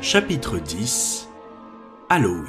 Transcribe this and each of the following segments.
Chapitre 10 Halloween.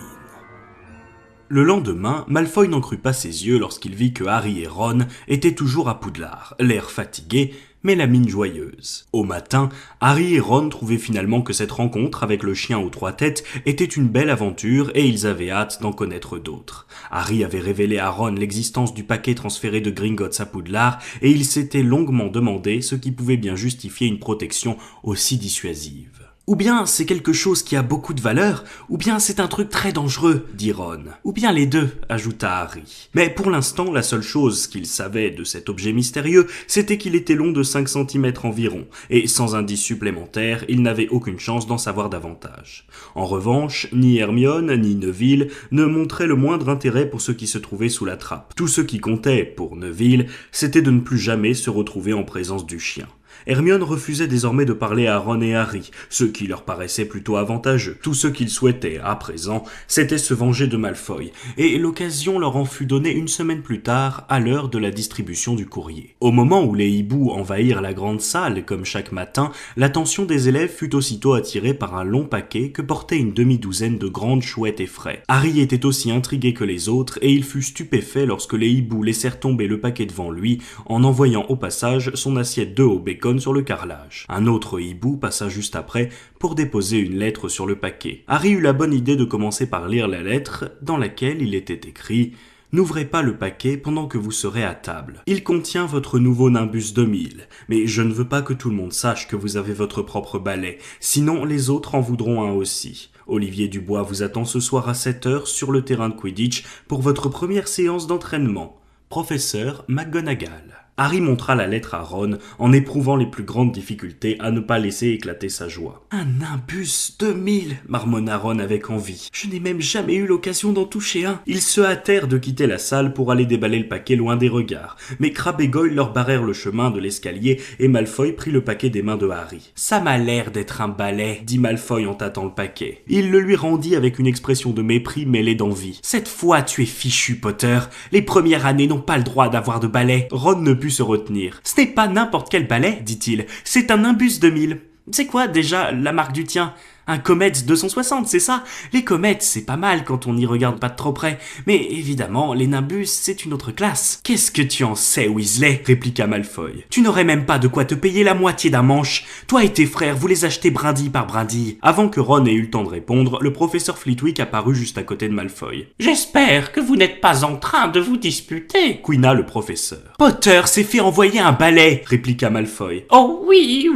Le lendemain, Malfoy n'en crut pas ses yeux lorsqu'il vit que Harry et Ron étaient toujours à Poudlard, l'air fatigué, mais la mine joyeuse. Au matin, Harry et Ron trouvaient finalement que cette rencontre avec le chien aux trois têtes était une belle aventure et ils avaient hâte d'en connaître d'autres. Harry avait révélé à Ron l'existence du paquet transféré de Gringotts à Poudlard et il s'était longuement demandé ce qui pouvait bien justifier une protection aussi dissuasive. « Ou bien c'est quelque chose qui a beaucoup de valeur, ou bien c'est un truc très dangereux, dit Ron. Ou bien les deux, ajouta Harry. Mais pour l'instant, la seule chose qu'il savait de cet objet mystérieux, c'était qu'il était long de 5 cm environ, et sans indice supplémentaire, il n'avait aucune chance d'en savoir davantage. En revanche, ni Hermione, ni Neville ne montraient le moindre intérêt pour ce qui se trouvait sous la trappe. Tout ce qui comptait, pour Neville, c'était de ne plus jamais se retrouver en présence du chien. Hermione refusait désormais de parler à Ron et Harry, ce qui leur paraissait plutôt avantageux. Tout ce qu'ils souhaitaient, à présent, c'était se venger de Malfoy, et l'occasion leur en fut donnée une semaine plus tard, à l'heure de la distribution du courrier. Au moment où les hiboux envahirent la grande salle, comme chaque matin, l'attention des élèves fut aussitôt attirée par un long paquet que portait une demi-douzaine de grandes chouettes effraies. Harry était aussi intrigué que les autres, et il fut stupéfait lorsque les hiboux laissèrent tomber le paquet devant lui, en envoyant au passage son assiette d'œufs au bacon sur le carrelage. Un autre hibou passa juste après pour déposer une lettre sur le paquet. Harry eut la bonne idée de commencer par lire la lettre dans laquelle il était écrit « N'ouvrez pas le paquet pendant que vous serez à table. Il contient votre nouveau Nimbus 2000, mais je ne veux pas que tout le monde sache que vous avez votre propre balai, sinon les autres en voudront un aussi. Olivier Dubois vous attend ce soir à 7h sur le terrain de Quidditch pour votre première séance d'entraînement. Professeur McGonagall. » Harry montra la lettre à Ron en éprouvant les plus grandes difficultés à ne pas laisser éclater sa joie. « Un Nimbus 2000 » marmonna Ron avec envie. « Je n'ai même jamais eu l'occasion d'en toucher un. » Ils se hâtèrent de quitter la salle pour aller déballer le paquet loin des regards, mais Crabbe et Goyle leur barrèrent le chemin de l'escalier et Malfoy prit le paquet des mains de Harry. « Ça m'a l'air d'être un balai » dit Malfoy en tâtant le paquet. Il le lui rendit avec une expression de mépris mêlée d'envie. « Cette fois tu es fichu, Potter. Les premières années n'ont pas le droit d'avoir de balai. » Ron ne put se retenir. « Ce n'est pas n'importe quel balai, dit-il. C'est un Nimbus 2000. C'est quoi déjà la marque du tien ? Un Comet 260, c'est ça ? Les comètes, c'est pas mal quand on n'y regarde pas de trop près. Mais évidemment, les Nimbus, c'est une autre classe. »« Qu'est-ce que tu en sais, Weasley ?» répliqua Malfoy. « Tu n'aurais même pas de quoi te payer la moitié d'un manche. Toi et tes frères, vous les achetez brindille par brindille. » Avant que Ron ait eu le temps de répondre, le professeur Flitwick apparut juste à côté de Malfoy. « J'espère que vous n'êtes pas en train de vous disputer, » couina le professeur. « Potter s'est fait envoyer un balai, » répliqua Malfoy. « Oh oui,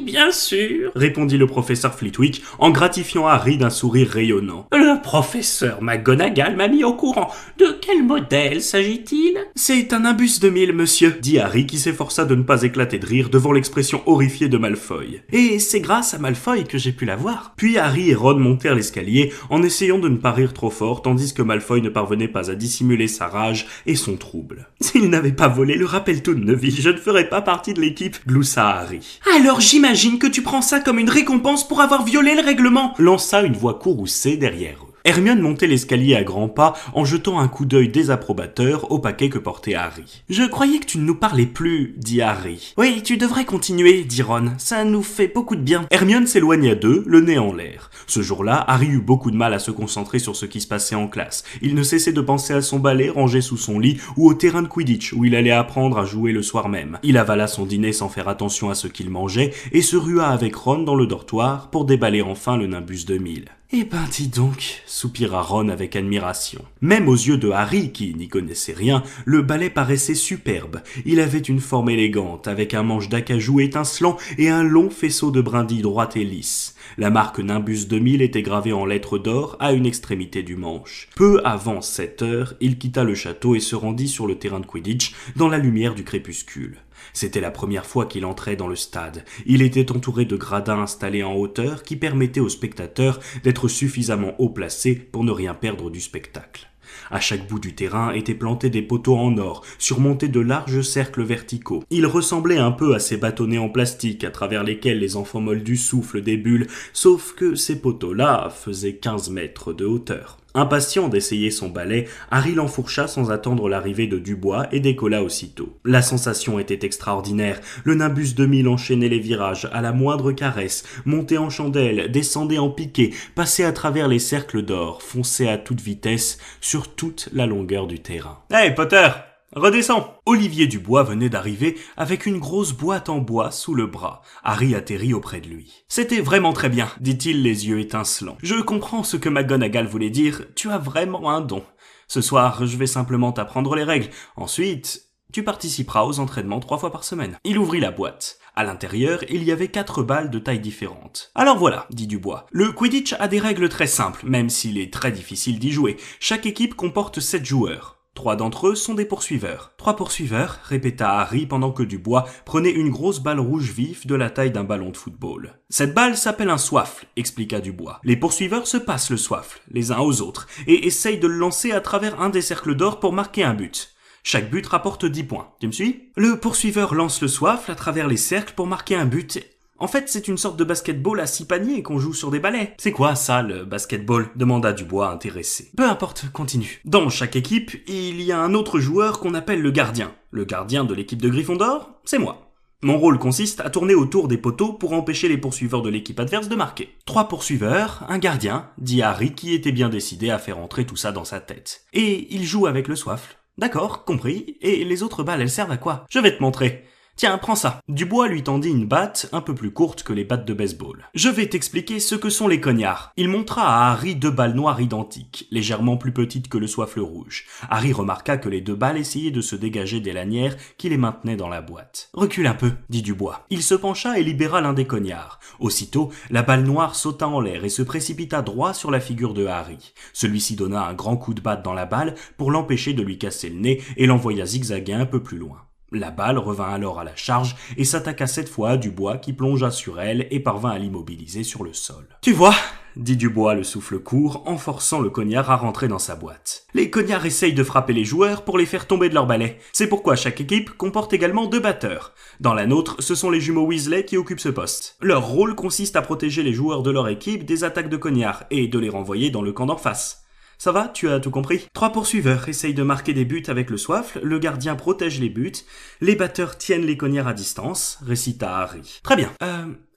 bien sûr, » répondit le professeur Flitwick, en gratifiant Harry d'un sourire rayonnant. « Le professeur McGonagall m'a mis au courant. De quel modèle s'agit-il ?»« C'est un Nimbus 2000, monsieur, » dit Harry qui s'efforça de ne pas éclater de rire devant l'expression horrifiée de Malfoy. « Et c'est grâce à Malfoy que j'ai pu l'avoir. » Puis Harry et Ron montèrent l'escalier en essayant de ne pas rire trop fort tandis que Malfoy ne parvenait pas à dissimuler sa rage et son trouble. « S'il n'avait pas volé le rappel-tout de Neville, je ne ferais pas partie de l'équipe, » gloussa Harry. « Alors j'imagine que tu prends ça comme une récompense pour avoir violé le règlement !» lança une voix courroucée derrière eux. Hermione montait l'escalier à grands pas en jetant un coup d'œil désapprobateur au paquet que portait Harry. « Je croyais que tu ne nous parlais plus, » dit Harry. « Oui, tu devrais continuer, » dit Ron. « Ça nous fait beaucoup de bien. » Hermione s'éloigna d'eux, le nez en l'air. Ce jour-là, Harry eut beaucoup de mal à se concentrer sur ce qui se passait en classe. Il ne cessait de penser à son balai rangé sous son lit ou au terrain de Quidditch où il allait apprendre à jouer le soir même. Il avala son dîner sans faire attention à ce qu'il mangeait et se rua avec Ron dans le dortoir pour déballer enfin le Nimbus 2000. « Eh ben dis donc » soupira Ron avec admiration. Même aux yeux de Harry, qui n'y connaissait rien, le balai paraissait superbe. Il avait une forme élégante, avec un manche d'acajou étincelant et un long faisceau de brindilles droite et lisse. La marque Nimbus 2000 était gravée en lettres d'or à une extrémité du manche. Peu avant 7 heures, il quitta le château et se rendit sur le terrain de Quidditch dans la lumière du crépuscule. C'était la première fois qu'il entrait dans le stade. Il était entouré de gradins installés en hauteur qui permettaient aux spectateurs d'être suffisamment haut placés pour ne rien perdre du spectacle. À chaque bout du terrain étaient plantés des poteaux en or, surmontés de larges cercles verticaux. Ils ressemblaient un peu à ces bâtonnets en plastique à travers lesquels les enfants moldus soufflent des bulles, sauf que ces poteaux-là faisaient 15 mètres de hauteur. Impatient d'essayer son balai, Harry l'enfourcha sans attendre l'arrivée de Dubois et décolla aussitôt. La sensation était extraordinaire. Le Nimbus 2000 enchaînait les virages à la moindre caresse, montait en chandelle, descendait en piqué, passait à travers les cercles d'or, fonçait à toute vitesse sur toute la longueur du terrain. « Hey Potter, redescends !» Olivier Dubois venait d'arriver avec une grosse boîte en bois sous le bras. Harry atterrit auprès de lui. « C'était vraiment très bien, » dit-il les yeux étincelants. « Je comprends ce que McGonagall voulait dire, tu as vraiment un don. Ce soir, je vais simplement t'apprendre les règles. Ensuite, tu participeras aux entraînements 3 fois par semaine. » Il ouvrit la boîte. À l'intérieur, il y avait 4 balles de tailles différentes. « Alors voilà, » dit Dubois. « Le Quidditch a des règles très simples, même s'il est très difficile d'y jouer. Chaque équipe comporte 7 joueurs. 3 d'entre eux sont des poursuiveurs. »« 3 poursuiveurs » répéta Harry pendant que Dubois prenait une grosse balle rouge vif de la taille d'un ballon de football. « Cette balle s'appelle un soifle, » expliqua Dubois. « Les poursuiveurs se passent le soifle, les uns aux autres, et essayent de le lancer à travers un des cercles d'or pour marquer un but. Chaque but rapporte 10 points. Tu me suis ? Le poursuiveur lance le soifle à travers les cercles pour marquer un but. En fait, c'est une sorte de basketball à 6 paniers qu'on joue sur des balais. »« C'est quoi ça, le basketball ?» demanda Dubois intéressé. « Peu importe, continue. Dans chaque équipe, il y a un autre joueur qu'on appelle le gardien. Le gardien de l'équipe de Gryffondor, c'est moi. Mon rôle consiste à tourner autour des poteaux pour empêcher les poursuiveurs de l'équipe adverse de marquer. 3 poursuiveurs, un gardien, dit Harry qui était bien décidé à faire entrer tout ça dans sa tête. Et il joue avec le soifle. D'accord, compris. Et les autres balles, elles servent à quoi ? Je vais te montrer. Tiens, prends ça. » Dubois lui tendit une batte un peu plus courte que les battes de baseball. « Je vais t'expliquer ce que sont les cognards. » Il montra à Harry 2 balles noires identiques, légèrement plus petites que le soifle rouge. Harry remarqua que les 2 balles essayaient de se dégager des lanières qui les maintenaient dans la boîte. « Recule un peu, » dit Dubois. Il se pencha et libéra l'un des cognards. Aussitôt, la balle noire sauta en l'air et se précipita droit sur la figure de Harry. Celui-ci donna un grand coup de batte dans la balle pour l'empêcher de lui casser le nez et l'envoya zigzaguer un peu plus loin. La balle revint alors à la charge et s'attaqua cette fois à Dubois qui plongea sur elle et parvint à l'immobiliser sur le sol. « Tu vois ?» dit Dubois le souffle court en forçant le cognard à rentrer dans sa boîte. « Les cognards essayent de frapper les joueurs pour les faire tomber de leur balai. C'est pourquoi chaque équipe comporte également 2 batteurs. Dans la nôtre, ce sont les jumeaux Weasley qui occupent ce poste. Leur rôle consiste à protéger les joueurs de leur équipe des attaques de cognards et de les renvoyer dans le camp d'en face. Ça va, tu as tout compris ? 3 poursuiveurs essayent de marquer des buts avec le soifle, le gardien protège les buts, les batteurs tiennent les cognards à distance, récita Harry. Très bien.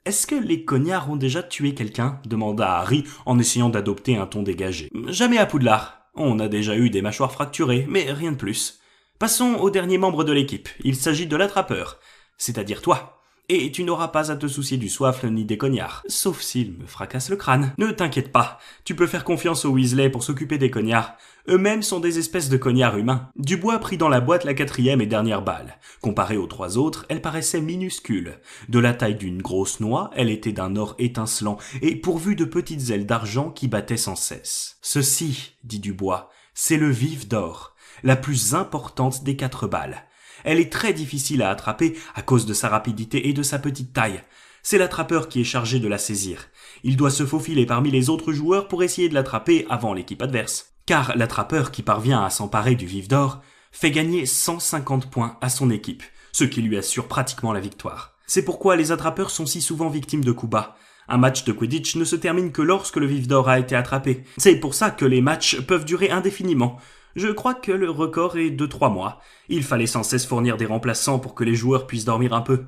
Est-ce que les cognards ont déjà tué quelqu'un ? Demanda Harry en essayant d'adopter un ton dégagé. Jamais à Poudlard. On a déjà eu des mâchoires fracturées, mais rien de plus. Passons au dernier membre de l'équipe. Il s'agit de l'attrapeur, c'est-à-dire toi. Et tu n'auras pas à te soucier du soifle ni des cognards, sauf s'il me fracasse le crâne. Ne t'inquiète pas, tu peux faire confiance aux Weasley pour s'occuper des cognards. Eux-mêmes sont des espèces de cognards humains. Dubois prit dans la boîte la 4e et dernière balle. Comparée aux 3 autres, elle paraissait minuscule. De la taille d'une grosse noix, elle était d'un or étincelant et pourvue de petites ailes d'argent qui battaient sans cesse. « Ceci, » dit Dubois, « c'est le vif d'or, la plus importante des 4 balles. Elle est très difficile à attraper à cause de sa rapidité et de sa petite taille. C'est l'attrapeur qui est chargé de la saisir. Il doit se faufiler parmi les autres joueurs pour essayer de l'attraper avant l'équipe adverse. Car l'attrapeur qui parvient à s'emparer du vif d'or fait gagner 150 points à son équipe, ce qui lui assure pratiquement la victoire. C'est pourquoi les attrapeurs sont si souvent victimes de coups bas. Un match de Quidditch ne se termine que lorsque le vif d'or a été attrapé. C'est pour ça que les matchs peuvent durer indéfiniment. Je crois que le record est de 3 mois. Il fallait sans cesse fournir des remplaçants pour que les joueurs puissent dormir un peu.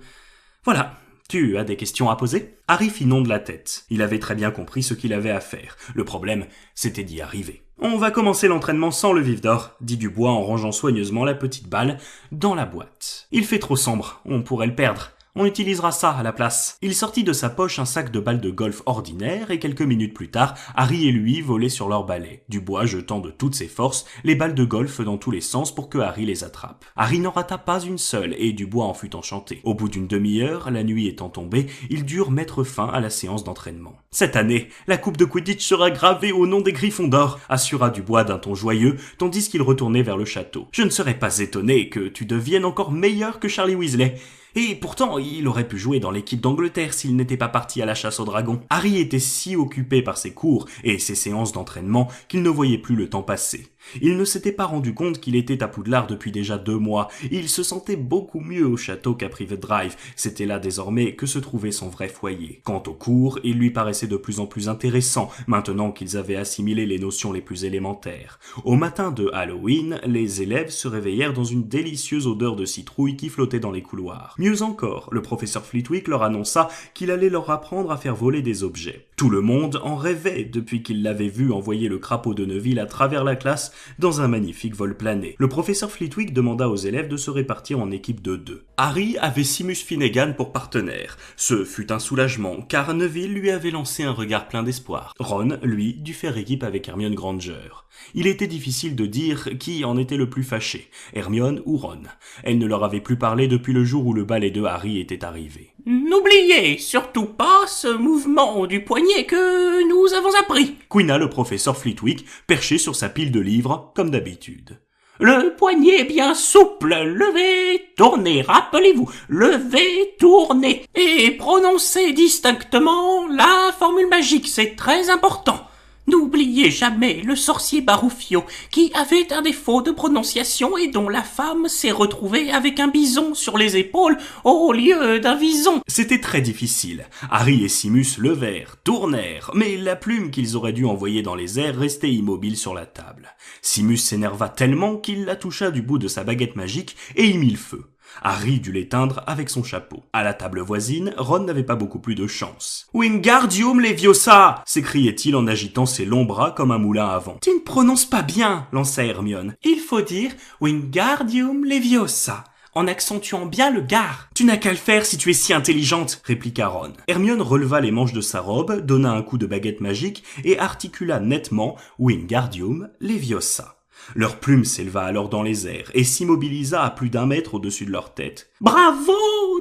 Voilà. Tu as des questions à poser ? Harry fit non de la tête. Il avait très bien compris ce qu'il avait à faire. Le problème, c'était d'y arriver. On va commencer l'entraînement sans le vif d'or, dit Dubois en rangeant soigneusement la petite balle dans la boîte. Il fait trop sombre, on pourrait le perdre. On utilisera ça à la place. Il sortit de sa poche un sac de balles de golf ordinaire et quelques minutes plus tard, Harry et lui volaient sur leur balai, Dubois jetant de toutes ses forces les balles de golf dans tous les sens pour que Harry les attrape. Harry n'en rata pas une seule et Dubois en fut enchanté. Au bout d'une demi-heure, la nuit étant tombée, ils durent mettre fin à la séance d'entraînement. Cette année, la coupe de Quidditch sera gravée au nom des Gryffondor, assura Dubois d'un ton joyeux, tandis qu'il retournait vers le château. Je ne serais pas étonné que tu deviennes encore meilleur que Charlie Weasley. Et pourtant, il aurait pu jouer dans l'équipe d'Angleterre s'il n'était pas parti à la chasse aux dragons. Harry était si occupé par ses cours et ses séances d'entraînement qu'il ne voyait plus le temps passer. Il ne s'était pas rendu compte qu'il était à Poudlard depuis déjà 2 mois. Il se sentait beaucoup mieux au château qu'à Privet Drive. C'était là désormais que se trouvait son vrai foyer. Quant aux cours, il lui paraissait de plus en plus intéressant, maintenant qu'ils avaient assimilé les notions les plus élémentaires. Au matin de Halloween, les élèves se réveillèrent dans une délicieuse odeur de citrouille qui flottait dans les couloirs. Mieux encore, le professeur Flitwick leur annonça qu'il allait leur apprendre à faire voler des objets. Tout le monde en rêvait depuis qu'il l'avait vu envoyer le crapaud de Neville à travers la classe dans un magnifique vol plané. Le professeur Flitwick demanda aux élèves de se répartir en équipe de 2. Harry avait Seamus Finnegan pour partenaire. Ce fut un soulagement, car Neville lui avait lancé un regard plein d'espoir. Ron, lui, dut faire équipe avec Hermione Granger. Il était difficile de dire qui en était le plus fâché, Hermione ou Ron. Elle ne leur avait plus parlé depuis le jour où le balai de Harry était arrivé. « N'oubliez surtout pas ce mouvement du poignet que nous avons appris !» couina le professeur Flitwick, perché sur sa pile de livres, comme d'habitude. « Le poignet bien souple, levez, tournez, rappelez-vous, levez, tournez, et prononcez distinctement la formule magique, c'est très important. N'oubliez jamais le sorcier Baroufio, qui avait un défaut de prononciation et dont la femme s'est retrouvée avec un bison sur les épaules au lieu d'un vison. » C'était très difficile. Harry et Seamus levèrent, tournèrent, mais la plume qu'ils auraient dû envoyer dans les airs restait immobile sur la table. Seamus s'énerva tellement qu'il la toucha du bout de sa baguette magique et y mit le feu. Harry dut l'éteindre avec son chapeau. À la table voisine, Ron n'avait pas beaucoup plus de chance. « Wingardium Leviosa !» s'écriait-il en agitant ses longs bras comme un moulin à vent. « Tu ne prononces pas bien !» lança Hermione. « Il faut dire Wingardium Leviosa !» en accentuant bien le gar. « Tu n'as qu'à le faire si tu es si intelligente !» répliqua Ron. Hermione releva les manches de sa robe, donna un coup de baguette magique et articula nettement « Wingardium Leviosa !» Leur plume s'éleva alors dans les airs et s'immobilisa à plus d'1 mètre au-dessus de leur tête. « Bravo,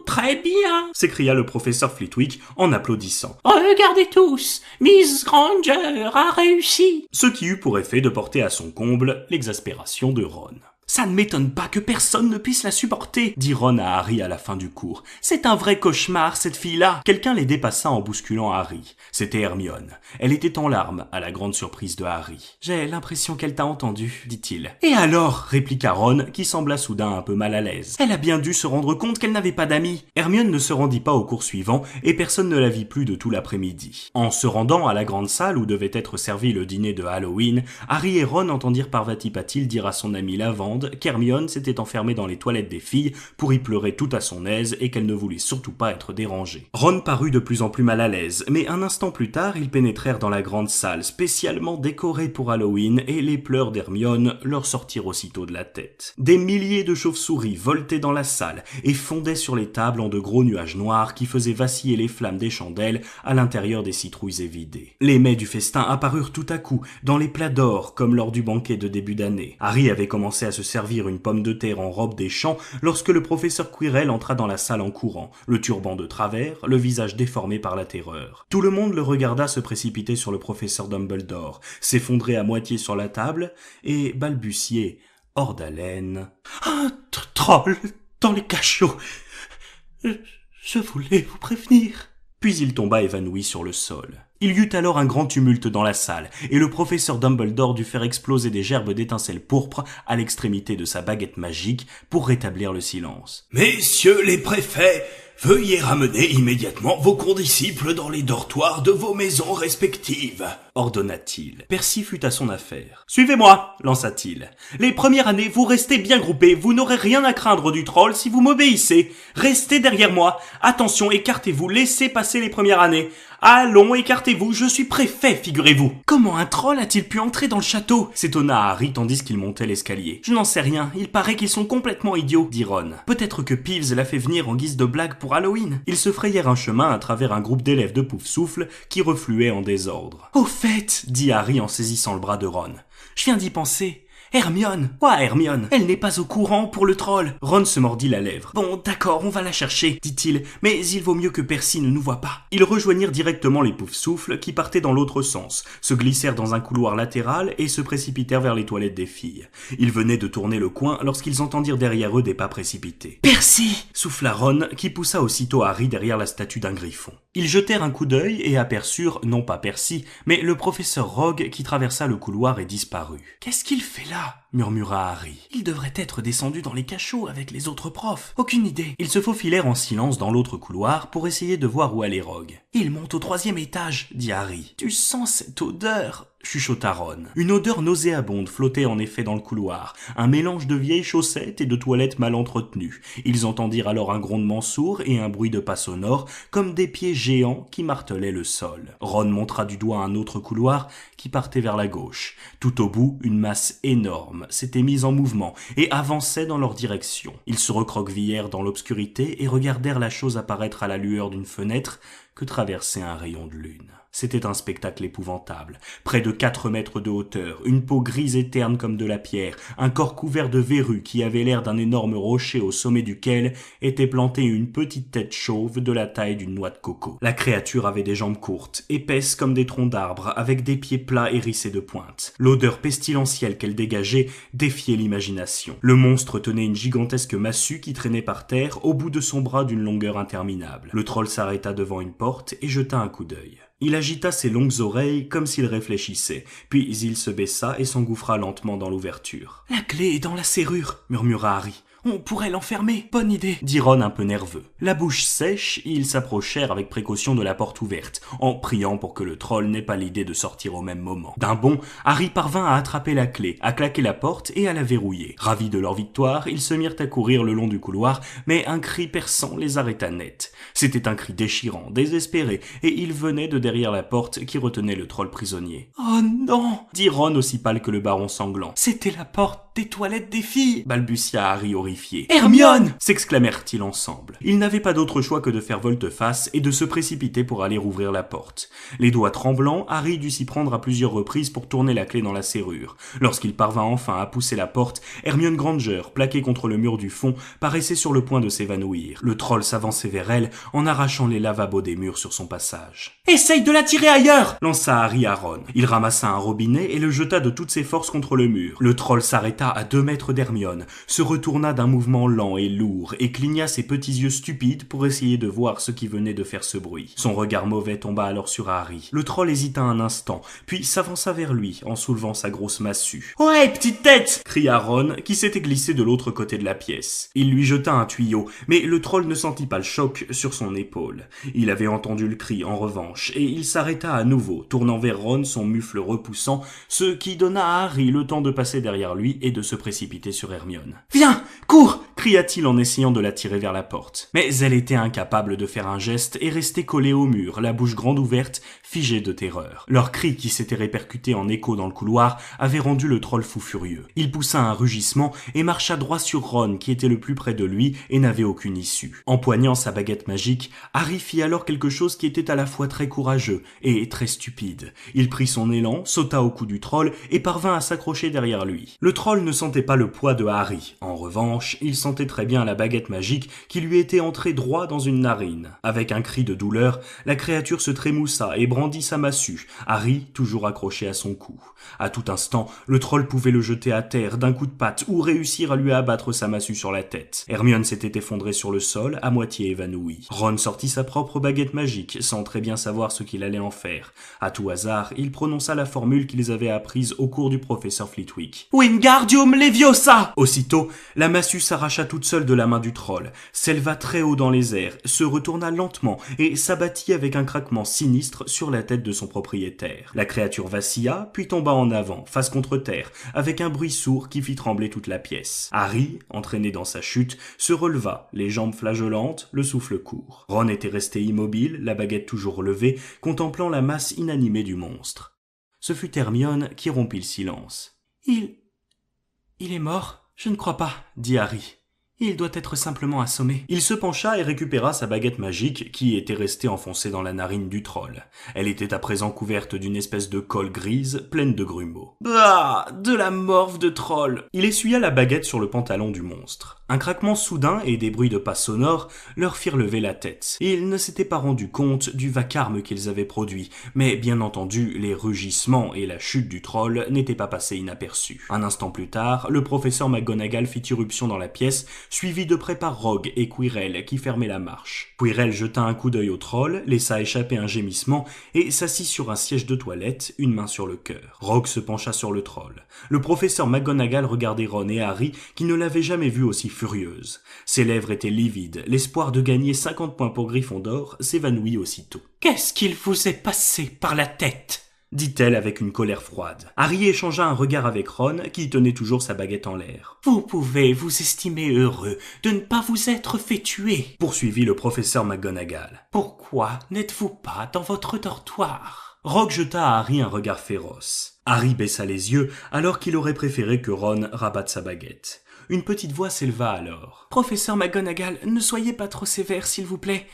très bien !» s'écria le professeur Flitwick en applaudissant. « Regardez tous, Miss Granger a réussi !» Ce qui eut pour effet de porter à son comble l'exaspération de Ron. « Ça ne m'étonne pas que personne ne puisse la supporter, » dit Ron à Harry à la fin du cours. « C'est un vrai cauchemar, cette fille-là !» Quelqu'un les dépassa en bousculant Harry. C'était Hermione. Elle était en larmes, à la grande surprise de Harry. « J'ai l'impression qu'elle t'a entendu, » dit-il. « Et alors ?» répliqua Ron, qui sembla soudain un peu mal à l'aise. « Elle a bien dû se rendre compte qu'elle n'avait pas d'amis. » Hermione ne se rendit pas au cours suivant, et personne ne la vit plus de tout l'après-midi. En se rendant à la grande salle où devait être servi le dîner de Halloween, Harry et Ron entendirent Parvati Patil dire à son ami Lavande qu'Hermione s'était enfermée dans les toilettes des filles pour y pleurer tout à son aise et qu'elle ne voulait surtout pas être dérangée. Ron parut de plus en plus mal à l'aise, mais un instant plus tard, ils pénétrèrent dans la grande salle spécialement décorée pour Halloween et les pleurs d'Hermione leur sortirent aussitôt de la tête. Des milliers de chauves-souris voltaient dans la salle et fondaient sur les tables en de gros nuages noirs qui faisaient vaciller les flammes des chandelles à l'intérieur des citrouilles évidées. Les mets du festin apparurent tout à coup dans les plats d'or comme lors du banquet de début d'année. Harry avait commencé à se servir une pomme de terre en robe des champs lorsque le professeur Quirrell entra dans la salle en courant, le turban de travers, le visage déformé par la terreur. Tout le monde le regarda se précipiter sur le professeur Dumbledore, s'effondrer à moitié sur la table et balbutier, hors d'haleine. « Un troll dans les cachots. Je voulais vous prévenir. » Puis il tomba évanoui sur le sol. Il y eut alors un grand tumulte dans la salle, et le professeur Dumbledore dut faire exploser des gerbes d'étincelles pourpres à l'extrémité de sa baguette magique pour rétablir le silence. « Messieurs les préfets, veuillez ramener immédiatement vos condisciples dans les dortoirs de vos maisons respectives, » ordonna-t-il. Percy fut à son affaire. « Suivez-moi » lança-t-il. « Les premières années, vous restez bien groupés, vous n'aurez rien à craindre du troll si vous m'obéissez. Restez derrière moi. Attention, écartez-vous, laissez passer les premières années. Allons, écartez-vous, je suis préfet, figurez-vous. » « Comment un troll a-t-il pu entrer dans le château ?» s'étonna Harry tandis qu'il montait l'escalier. « Je n'en sais rien, il paraît qu'ils sont complètement idiots, » dit Ron. « Peut-être que Peeves l'a fait venir en guise de blague pour Halloween. » Ils se frayèrent un chemin à travers un groupe d'élèves de Poufsouffle qui refluaient en désordre. « Au fait, » dit Harry en saisissant le bras de Ron, « je viens d'y penser. Hermione! Quoi, Hermione? Elle n'est pas au courant pour le troll. Ron se mordit la lèvre. Bon, d'accord, on va la chercher, dit-il, mais il vaut mieux que Percy ne nous voie pas. Ils rejoignirent directement les Poufsouffles qui partaient dans l'autre sens, se glissèrent dans un couloir latéral et se précipitèrent vers les toilettes des filles. Ils venaient de tourner le coin lorsqu'ils entendirent derrière eux des pas précipités. Percy! Souffla Ron, qui poussa aussitôt Harry derrière la statue d'un griffon. Ils jetèrent un coup d'œil et aperçurent, non pas Percy, mais le professeur Rogue qui traversa le couloir et disparut. « Qu'est-ce qu'il fait là ?» murmura Harry. « Il devrait être descendu dans les cachots avec les autres profs. Aucune idée. » Ils se faufilèrent en silence dans l'autre couloir pour essayer de voir où allait Rogue. « Il monte au 3e étage, » dit Harry. « Tu sens cette odeur ?» chuchota Ron. Une odeur nauséabonde flottait en effet dans le couloir, un mélange de vieilles chaussettes et de toilettes mal entretenues. Ils entendirent alors un grondement sourd et un bruit de pas sonores, comme des pieds géants qui martelaient le sol. Ron montra du doigt un autre couloir qui partait vers la gauche. Tout au bout, une masse énorme s'était mise en mouvement et avançait dans leur direction. Ils se recroquevillèrent dans l'obscurité et regardèrent la chose apparaître à la lueur d'une fenêtre que traversait un rayon de lune. C'était un spectacle épouvantable. Près de 4 mètres de hauteur, une peau grise et terne comme de la pierre, un corps couvert de verrues qui avait l'air d'un énorme rocher au sommet duquel était plantée une petite tête chauve de la taille d'une noix de coco. La créature avait des jambes courtes, épaisses comme des troncs d'arbres, avec des pieds plats hérissés de pointes. L'odeur pestilentielle qu'elle dégageait défiait l'imagination. Le monstre tenait une gigantesque massue qui traînait par terre au bout de son bras d'une longueur interminable. Le troll s'arrêta devant une porte et jeta un coup d'œil. Il agita ses longues oreilles comme s'il réfléchissait, puis il se baissa et s'engouffra lentement dans l'ouverture. « La clé est dans la serrure » murmura Harry. « On pourrait l'enfermer. Bonne idée » dit Ron un peu nerveux. La bouche sèche, ils s'approchèrent avec précaution de la porte ouverte, en priant pour que le troll n'ait pas l'idée de sortir au même moment. D'un bond, Harry parvint à attraper la clé, à claquer la porte et à la verrouiller. Ravis de leur victoire, ils se mirent à courir le long du couloir, mais un cri perçant les arrêta net. C'était un cri déchirant, désespéré, et il venait de derrière la porte qui retenait le troll prisonnier. « Oh non » dit Ron aussi pâle que le baron sanglant. « C'était la porte des toilettes des filles » balbutia Harry horrifié. « Hermione » s'exclamèrent-ils ensemble. Ils n'avaient pas d'autre choix que de faire volte-face et de se précipiter pour aller rouvrir la porte. Les doigts tremblants, Harry dut s'y prendre à plusieurs reprises pour tourner la clé dans la serrure. Lorsqu'il parvint enfin à pousser la porte, Hermione Granger, plaquée contre le mur du fond, paraissait sur le point de s'évanouir. Le troll s'avançait vers elle en arrachant les lavabos des murs sur son passage. « Essaye de la tirer ailleurs !» lança Harry à Ron. Il ramassa un robinet et le jeta de toutes ses forces contre le mur. Le troll s'arrêta à 2 mètres d'Hermione, se retourna d'un mouvement lent et lourd et cligna ses petits yeux stupides pour essayer de voir ce qui venait de faire ce bruit. Son regard mauvais tomba alors sur Harry. Le troll hésita un instant, puis s'avança vers lui en soulevant sa grosse massue. « Ouais, petite tête !» cria Ron, qui s'était glissé de l'autre côté de la pièce. Il lui jeta un tuyau, mais le troll ne sentit pas le choc sur son épaule. Il avait entendu le cri en revanche, et il s'arrêta à nouveau, tournant vers Ron son mufle repoussant, ce qui donna à Harry le temps de passer derrière lui et de se précipiter sur Hermione. « Viens, cours !» cria-t-il en essayant de la tirer vers la porte. Mais elle était incapable de faire un geste et restait collée au mur, la bouche grande ouverte, figée de terreur. Leur cri, qui s'était répercuté en écho dans le couloir, avait rendu le troll fou furieux. Il poussa un rugissement et marcha droit sur Ron, qui était le plus près de lui et n'avait aucune issue. Empoignant sa baguette magique, Harry fit alors quelque chose qui était à la fois très courageux et très stupide. Il prit son élan, sauta au cou du troll et parvint à s'accrocher derrière lui. Le troll ne sentait pas le poids de Harry. En revanche, il sentait très bien la baguette magique qui lui était entrée droit dans une narine. Avec un cri de douleur, la créature se trémoussa et brandit sa massue, Harry toujours accroché à son cou. À tout instant, le troll pouvait le jeter à terre d'un coup de patte ou réussir à lui abattre sa massue sur la tête. Hermione s'était effondrée sur le sol, à moitié évanouie. Ron sortit sa propre baguette magique, sans très bien savoir ce qu'il allait en faire. À tout hasard, il prononça la formule qu'ils avaient apprise au cours du professeur Flitwick. « Wingardium Leviosa !» Aussitôt, la massue s'arracha toute seule de la main du troll, s'éleva très haut dans les airs, se retourna lentement et s'abattit avec un craquement sinistre sur la tête de son propriétaire. La créature vacilla, puis tomba en avant, face contre terre, avec un bruit sourd qui fit trembler toute la pièce. Harry, entraîné dans sa chute, se releva, les jambes flageolantes, le souffle court. Ron était resté immobile, la baguette toujours levée, contemplant la masse inanimée du monstre. Ce fut Hermione qui rompit le silence. « Il est mort ?» « Je ne crois pas, » dit Harry. Il doit être simplement assommé. Il se pencha et récupéra sa baguette magique qui était restée enfoncée dans la narine du troll. Elle était à présent couverte d'une espèce de colle grise pleine de grumeaux. Bah, de la morve de troll. Il essuya la baguette sur le pantalon du monstre. Un craquement soudain et des bruits de pas sonores leur firent lever la tête. Ils ne s'étaient pas rendus compte du vacarme qu'ils avaient produit, mais bien entendu, les rugissements et la chute du troll n'étaient pas passés inaperçus. Un instant plus tard, le professeur McGonagall fit irruption dans la pièce, suivi de près par Rogue et Quirrell qui fermaient la marche. Quirrell jeta un coup d'œil au troll, laissa échapper un gémissement et s'assit sur un siège de toilette, une main sur le cœur. Rogue se pencha sur le troll. Le professeur McGonagall regardait Ron et Harry qui ne l'avaient jamais vue aussi furieuse. Ses lèvres étaient livides, l'espoir de gagner 50 points pour Gryffondor s'évanouit aussitôt. « Qu'est-ce qu'il vous est passé par la tête ?» dit-elle avec une colère froide. Harry échangea un regard avec Ron, qui tenait toujours sa baguette en l'air. « Vous pouvez vous estimer heureux de ne pas vous être fait tuer, » poursuivit le professeur McGonagall. « Pourquoi n'êtes-vous pas dans votre dortoir ?» Rogue jeta à Harry un regard féroce. Harry baissa les yeux, alors qu'il aurait préféré que Ron rabatte sa baguette. Une petite voix s'éleva alors. « Professeur McGonagall, ne soyez pas trop sévère, s'il vous plaît.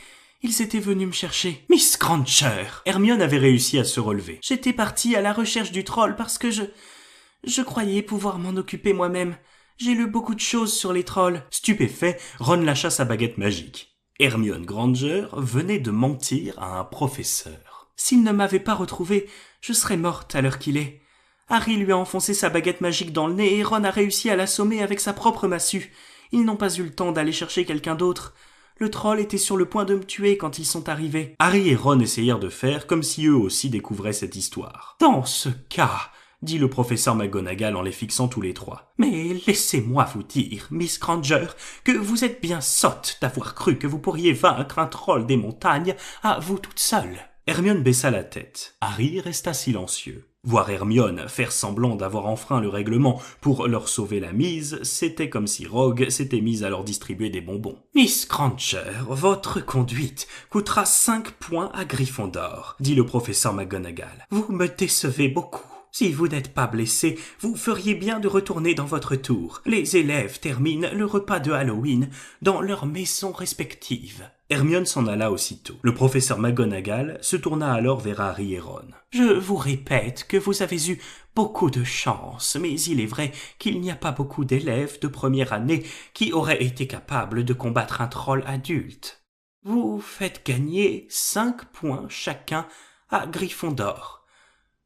Ils étaient venus me chercher. »« Miss Granger !» Hermione avait réussi à se relever. « J'étais partie à la recherche du troll parce que je croyais pouvoir m'en occuper moi-même. J'ai lu beaucoup de choses sur les trolls. » Stupéfait, Ron lâcha sa baguette magique. Hermione Granger venait de mentir à un professeur. « S'il ne m'avait pas retrouvée, je serais morte à l'heure qu'il est. Harry lui a enfoncé sa baguette magique dans le nez et Ron a réussi à l'assommer avec sa propre massue. Ils n'ont pas eu le temps d'aller chercher quelqu'un d'autre. Le troll était sur le point de me tuer quand ils sont arrivés. » Harry et Ron essayèrent de faire comme si eux aussi découvraient cette histoire. « Dans ce cas, » dit le professeur McGonagall en les fixant tous les trois. « Mais laissez-moi vous dire, Miss Granger, que vous êtes bien sotte d'avoir cru que vous pourriez vaincre un troll des montagnes à vous toute seule. » Hermione baissa la tête. Harry resta silencieux. Voir Hermione faire semblant d'avoir enfreint le règlement pour leur sauver la mise, c'était comme si Rogue s'était mise à leur distribuer des bonbons. « Miss Granger, votre conduite coûtera 5 points à Gryffondor, » dit le professeur McGonagall. « Vous me décevez beaucoup. Si vous n'êtes pas blessé, vous feriez bien de retourner dans votre tour. Les élèves terminent le repas de Halloween dans leurs maisons respectives. » Hermione s'en alla aussitôt. Le professeur McGonagall se tourna alors vers Harry et Ron. « Je vous répète que vous avez eu beaucoup de chance, mais il est vrai qu'il n'y a pas beaucoup d'élèves de première année qui auraient été capables de combattre un troll adulte. Vous faites gagner 5 points chacun à Gryffondor.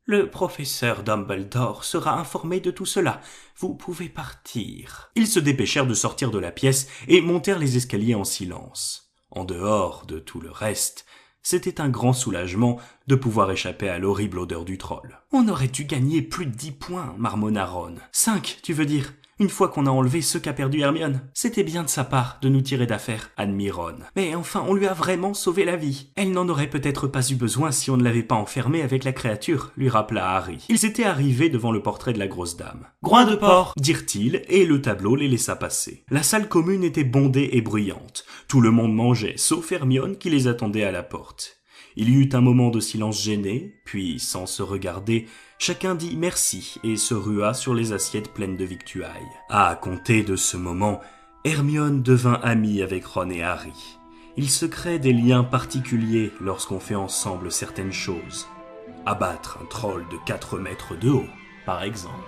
Le professeur Dumbledore sera informé de tout cela. Vous pouvez partir. » Ils se dépêchèrent de sortir de la pièce et montèrent les escaliers en silence. En dehors de tout le reste, c'était un grand soulagement de pouvoir échapper à l'horrible odeur du troll. « On aurait dû gagner plus de 10 points, » marmonna Ron. « 5, tu veux dire ? Une fois qu'on a enlevé ceux qu'a perdu Hermione. C'était bien de sa part de nous tirer d'affaire, » admit Ron. « Mais enfin, on lui a vraiment sauvé la vie. Elle n'en aurait peut-être pas eu besoin si on ne l'avait pas enfermée avec la créature, » lui rappela Harry. Ils étaient arrivés devant le portrait de la grosse dame. « Groin de porc !» dirent-ils, et le tableau les laissa passer. La salle commune était bondée et bruyante. Tout le monde mangeait, sauf Hermione qui les attendait à la porte. Il y eut un moment de silence gêné, puis, sans se regarder, chacun dit merci et se rua sur les assiettes pleines de victuailles. À compter de ce moment, Hermione devint amie avec Ron et Harry. Il se crée des liens particuliers lorsqu'on fait ensemble certaines choses. Abattre un troll de 4 mètres de haut, par exemple.